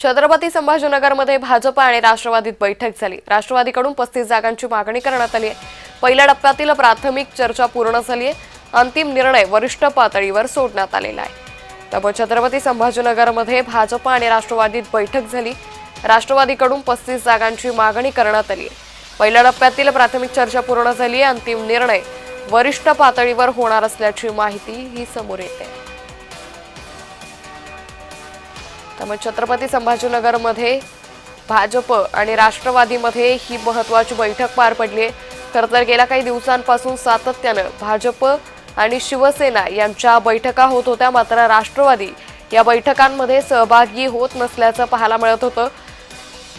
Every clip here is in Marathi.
छत्रपती संभाजीनगरमध्ये भाजप आणि राष्ट्रवादीत बैठक झाली। राष्ट्रवादीकडून 35 जागांची मागणी करण्यात आली आहे। पहिल्या टप्प्यातील प्राथमिक चर्चा पूर्ण झाली आहे। अंतिम निर्णय वरिष्ठ पातळीवर सोडण्यात आलेला आहे। त्यामुळे छत्रपती संभाजीनगरमध्ये भाजप आणि राष्ट्रवादीत बैठक झाली। राष्ट्रवादीकडून 35 जागांची मागणी करण्यात आली आहे। पहिल्या टप्प्यातील प्राथमिक चर्चा पूर्ण झाली आहे। अंतिम निर्णय वरिष्ठ पातळीवर होणार असल्याची माहिती ही समोर येते। त्यामुळे छत्रपती संभाजीनगरमध्ये भाजप आणि राष्ट्रवादीमध्ये ही महत्त्वाची बैठक पार पडली आहे। खरं तर गेल्या काही दिवसांपासून सातत्यानं भाजप आणि शिवसेना यांच्या बैठका होत होत्या, मात्र राष्ट्रवादी या बैठकांमध्ये सहभागी होत नसल्याचं पाहायला मिळत होतं।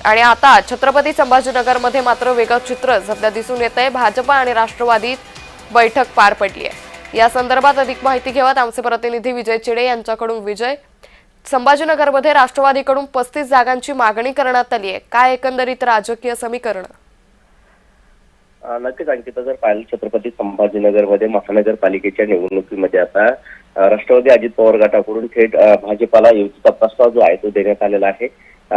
आणि आता छत्रपती संभाजीनगरमध्ये मात्र वेगळं चित्र सध्या दिसून येत आहे। भाजप आणि राष्ट्रवादीत बैठक पार पडली आहे। या संदर्भात अधिक माहिती घेऊयात आमचे प्रतिनिधी विजय चिडे यांच्याकडून। विजय, संभाजीनगरमध्ये राष्ट्रवादीकडून 35 जागांची मागणी करण्यात आली आहे, काय एकंदरीत राजकीय समीकरण? नक्कीच अंकिता, जर पाहिलं छत्रपती संभाजीनगरमध्ये महानगरपालिकेच्या निवडणुकीमध्ये आता राष्ट्रवादी अजित पवार गटाकडून थेट भाजपाला युतीचा प्रस्ताव जो आहे तो देण्यात आलेला आहे।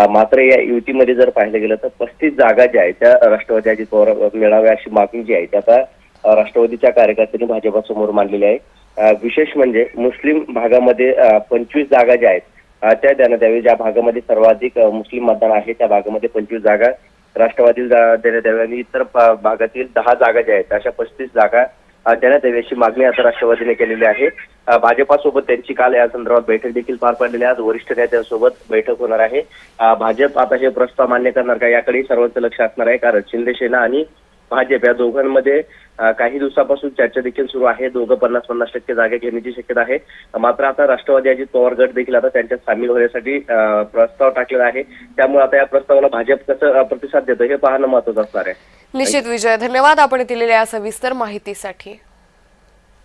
मात्र या युतीमध्ये जर पाहिलं गेलं तर 35 जागा ज्या आहेत त्या राष्ट्रवादी अजित पवार मिळाव्या अशी मागणी जी आहे ती आता राष्ट्रवादीच्या कार्यकर्त्यांनी भाजपासमोर मांडलेली आहे। विशेष म्हणजे मुस्लिम भागामध्ये 25 जागा ज्या आहेत त्या देण्यात यावी। ज्या भागामध्ये सर्वाधिक मुस्लिम मतदान आहे त्या भागामध्ये 25 जागा राष्ट्रवादीला देण्यात यावी आणि इतर भागातील 10 जागा ज्या आहेत अशा 35 जागा देण्यात यावी अशी मागणी आता राष्ट्रवादीने केलेली आहे। भाजपासोबत त्यांची काल या संदर्भात बैठक देखील पार पडलेली आहे। आज वरिष्ठ नेत्यांसोबत बैठक होणार आहे। भाजप आता हे प्रस्ताव मान्य करणार का याकडे सर्वांचं लक्ष असणार आहे, कारण शिंदे सेना आणि भाजप या दोघांमध्ये काही दिवसापासून चर्चा देखील सुरू आहे। दोघं 50-50% जागा घेण्याची शक्यता आहे। मात्र आता राष्ट्रवादी अजित पवार गट देखील आता त्यांच्यात सामील होण्यासाठी प्रस्ताव टाकलेला आहे। त्यामुळे आता या प्रस्तावाला भाजप कसं प्रतिसाद देतो हे पाहणं महत्त्वाचं असणार आहे। निश्चित विजय, धन्यवाद आपण दिलेल्या सविस्तर माहितीसाठी।